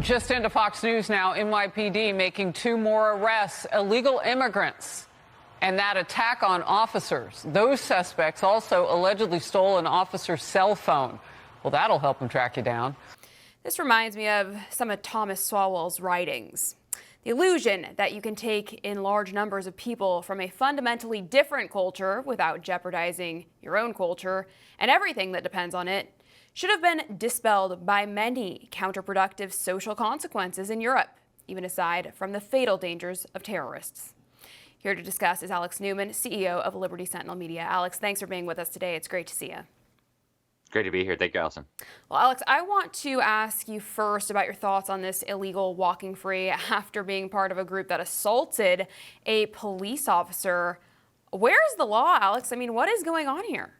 Just into Fox News now, NYPD making 2 more arrests, illegal immigrants, and that attack on officers. Those suspects also allegedly stole an officer's cell phone. Well, that'll help them track you down. This reminds me of some of Thomas Sowell's writings. The illusion that you can take in large numbers of people from a fundamentally different culture without jeopardizing your own culture and everything that depends on it should have been dispelled by many counterproductive social consequences in Europe, even aside from the fatal dangers of terrorists. Here to discuss is Alex Newman, CEO of Liberty Sentinel Media. Alex, thanks for being with us today. It's great to see you. Great to be here. Thank you, Alison. Well, Alex, I want to ask you first about your thoughts on this illegal walking free after being part of a group that assaulted a police officer. Where's the law, Alex? I mean, what is going on here?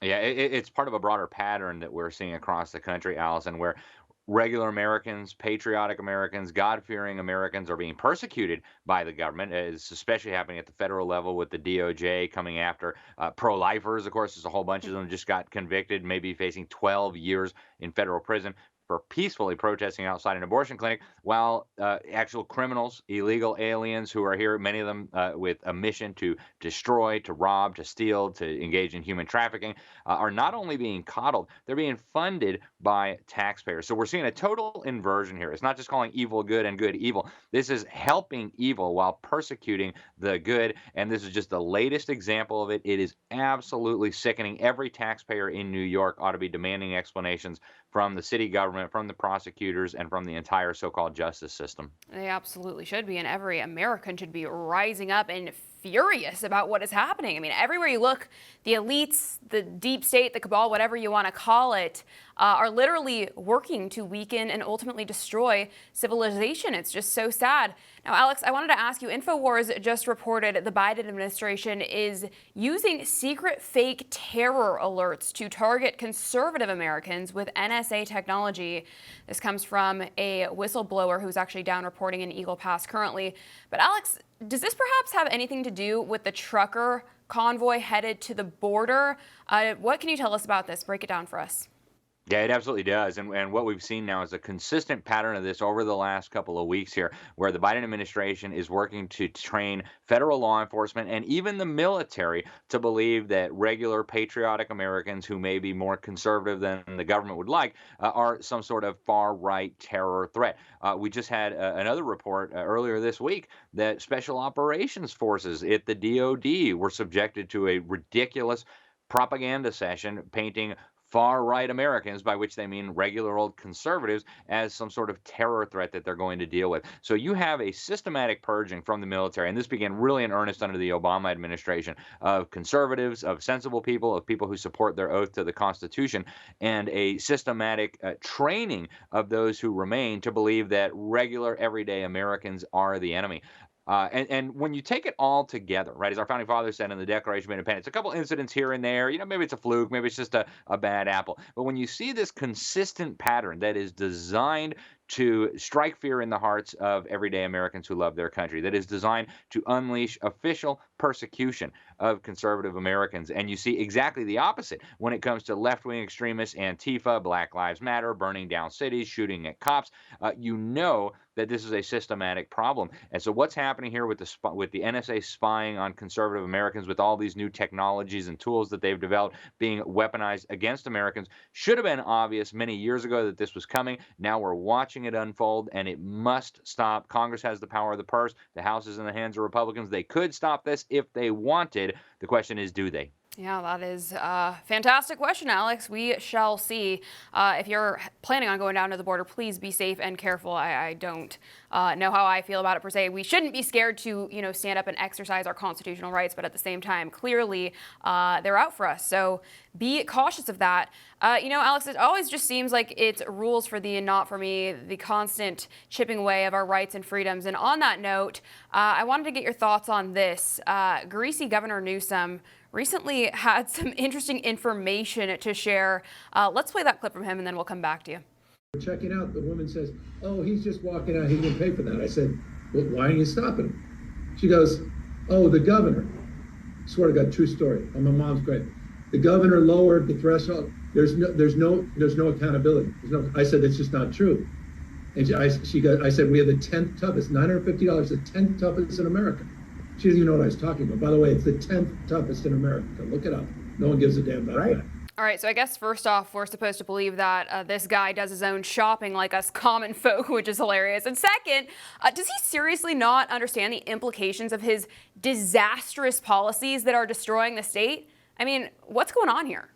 Yeah, it's part of a broader pattern that we're seeing across the country, Alison, where regular Americans, patriotic Americans, God-fearing Americans are being persecuted by the government. It's especially happening at the federal level with the DOJ coming after pro-lifers. Of course, there's a whole bunch of them just got convicted, maybe facing 12 years in federal prison for peacefully protesting outside an abortion clinic, while actual criminals, illegal aliens who are here, many of them with a mission to destroy, to rob, to steal, to engage in human trafficking, are not only being coddled, they're being funded by taxpayers. So we're seeing a total inversion here. It's not just calling evil good and good evil. This is helping evil while persecuting the good. And this is just the latest example of it. It is absolutely sickening. Every taxpayer in New York ought to be demanding explanations from the city government, from the prosecutors, and from the entire so-called justice system. They absolutely should be, and every American should be rising up and furious about what is happening. I mean, everywhere you look, the elites, the deep state, the cabal, whatever you want to call it, are literally working to weaken and ultimately destroy civilization. It's just so sad. Now, Alex, I wanted to ask you, InfoWars just reported the Biden administration is using secret fake terror alerts to target conservative Americans with NSA technology. This comes from a whistleblower who's actually down reporting in Eagle Pass currently. But Alex, does this perhaps have anything to do with the trucker convoy headed to the border? What can you tell us about this? Break it down for us. Yeah, it absolutely does. And what we've seen now is a consistent pattern of this over the last couple of weeks here, where the Biden administration is working to train federal law enforcement and even the military to believe that regular patriotic Americans who may be more conservative than the government would like are some sort of far-right terror threat. We just had another report earlier this week that special operations forces at the DOD were subjected to a ridiculous propaganda session painting far-right Americans, by which they mean regular old conservatives, as some sort of terror threat that they're going to deal with. So you have a systematic purging from the military, and this began really in earnest under the Obama administration, of conservatives, of sensible people, of people who support their oath to the Constitution, and a systematic training of those who remain to believe that regular, everyday Americans are the enemy. And when you take it all together, right, as our founding fathers said in the Declaration of Independence, a couple incidents here and there, maybe it's a fluke, maybe it's just a bad apple. But when you see this consistent pattern that is designed to strike fear in the hearts of everyday Americans who love their country, that is designed to unleash official persecution of conservative Americans. And you see exactly the opposite when it comes to left-wing extremists, Antifa, Black Lives Matter, burning down cities, shooting at cops. You know that this is a systematic problem. And so what's happening here with the NSA spying on conservative Americans, with all these new technologies and tools that they've developed being weaponized against Americans, should have been obvious many years ago that this was coming. Now we're watching it unfold, and it must stop. Congress has the power of the purse. The House is in the hands of Republicans. They could stop this if they wanted. The question is, do they? Yeah, that is a fantastic question, Alex. We shall see. If you're planning on going down to the border, please be safe and careful. I don't know how I feel about it per se. We shouldn't be scared to, stand up and exercise our constitutional rights, but at the same time, clearly they're out for us. So be cautious of that. Alex, it always just seems like it's rules for thee and not for me, the constant chipping away of our rights and freedoms. And on that note, I wanted to get your thoughts on this. Greasy Governor Newsom recently had some interesting information to share. Let's play that clip from him, and then we'll come back to you. Checking out, the woman says, "Oh, he's just walking out. He's going to pay for that." I said, "Well, why are you stopping him?" She goes, "Oh, the governor." I swear to God, true story. Oh, my mom's great. The governor lowered the threshold. There's no accountability. I said, "That's just not true." And I said, we have the 10th toughest, $950, the 10th toughest in America. She doesn't even know what I was talking about. By the way, it's the 10th toughest in America. Look it up. No one gives a damn about that. All right, so I guess first off, we're supposed to believe that this guy does his own shopping like us common folk, which is hilarious. And second, does he seriously not understand the implications of his disastrous policies that are destroying the state? I mean, what's going on here?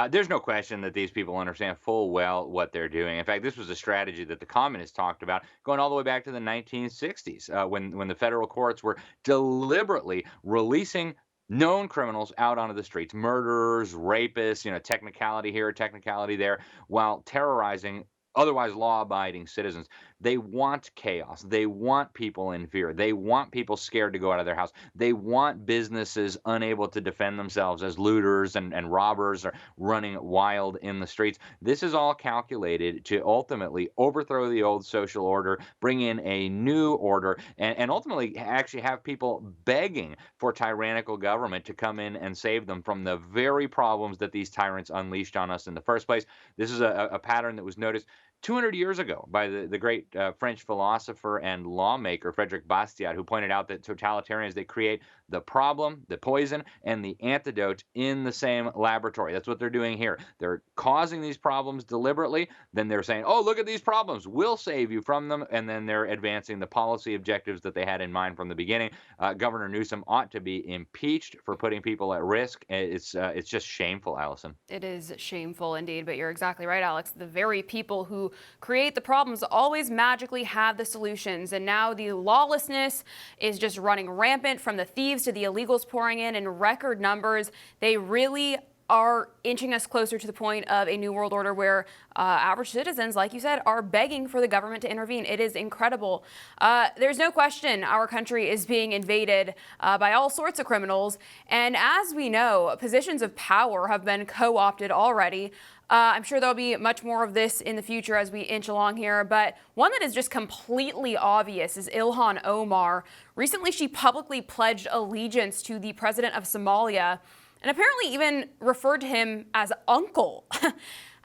There's no question that these people understand full well what they're doing. In fact, this was a strategy that the communists talked about going all the way back to the 1960s, when the federal courts were deliberately releasing known criminals out onto the streets, murderers, rapists, technicality here, technicality there, while terrorizing otherwise law-abiding citizens. They want chaos. They want people in fear. They want people scared to go out of their house. They want businesses unable to defend themselves as looters and robbers are running wild in the streets. This is all calculated to ultimately overthrow the old social order, bring in a new order, and ultimately actually have people begging for tyrannical government to come in and save them from the very problems that these tyrants unleashed on us in the first place. This is a pattern that was noticed 200 years ago by the great French philosopher and lawmaker Frederick Bastiat, who pointed out that totalitarians, they create the problem, the poison, and the antidote in the same laboratory. That's what they're doing here. They're causing these problems deliberately. Then they're saying, oh, look at these problems. We'll save you from them. And then they're advancing the policy objectives that they had in mind from the beginning. Governor Newsom ought to be impeached for putting people at risk. It's just shameful, Allison. It is shameful indeed, but you're exactly right, Alex. The very people who create the problems always magically have the solutions. And now the lawlessness is just running rampant, from the thieves to the illegals pouring in record numbers. They really are inching us closer to the point of a new world order where average citizens, like you said, are begging for the government to intervene. It is incredible. There's no question our country is being invaded by all sorts of criminals. And as we know, positions of power have been co-opted already. I'm sure there'll be much more of this in the future as we inch along here, but one that is just completely obvious is Ilhan Omar. Recently, she publicly pledged allegiance to the president of Somalia and apparently even referred to him as uncle.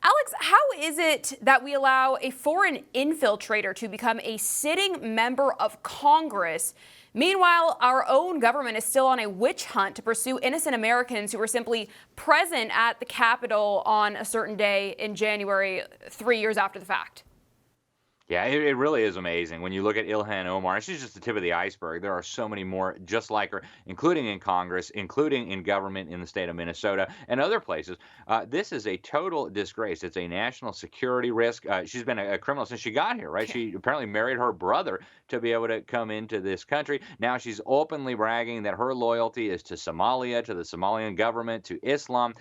Alex, how is it that we allow a foreign infiltrator to become a sitting member of Congress? Meanwhile, our own government is still on a witch hunt to pursue innocent Americans who were simply present at the Capitol on a certain day in January, 3 years after the fact. Yeah, it really is amazing. When you look at Ilhan Omar, she's just the tip of the iceberg. There are so many more just like her, including in Congress, including in government in the state of Minnesota and other places. This is a total disgrace. It's a national security risk. She's been a criminal since she got here, right? She apparently married her brother to be able to come into this country. Now she's openly bragging that her loyalty is to Somalia, to the Somalian government, to Islam.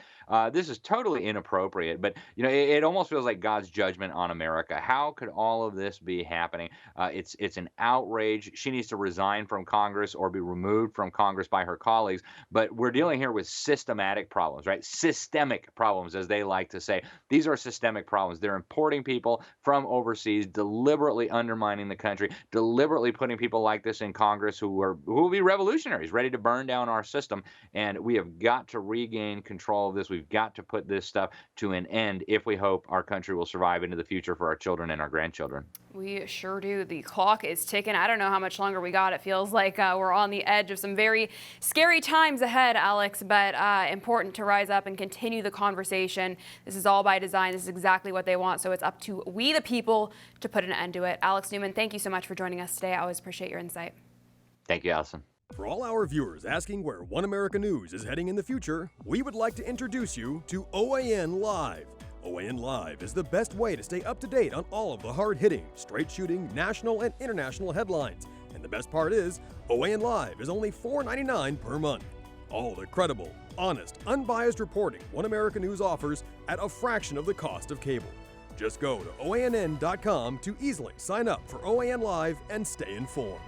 This is totally inappropriate, but it almost feels like God's judgment on America. How could all of this be happening? It's an outrage. She needs to resign from Congress or be removed from Congress by her colleagues. But we're dealing here with systematic problems, right? Systemic problems, as they like to say. These are systemic problems. They're importing people from overseas, deliberately undermining the country, deliberately putting people like this in Congress who will be revolutionaries, ready to burn down our system. And we have got to regain control of this. We've got to put this stuff to an end if we hope our country will survive into the future for our children and our grandchildren. We sure do. The clock is ticking. I don't know how much longer we got. It feels like we're on the edge of some very scary times ahead, Alex, but important to rise up and continue the conversation. This is all by design. This is exactly what they want, so it's up to we, the people, to put an end to it. Alex Newman, thank you so much for joining us today. I always appreciate your insight. Thank you, Allison. For all our viewers asking where One America News is heading in the future, we would like to introduce you to OAN Live. OAN Live is the best way to stay up to date on all of the hard-hitting, straight-shooting, national and international headlines. And the best part is, OAN Live is only $4.99 per month. All the credible, honest, unbiased reporting One America News offers at a fraction of the cost of cable. Just go to OANN.com to easily sign up for OAN Live and stay informed.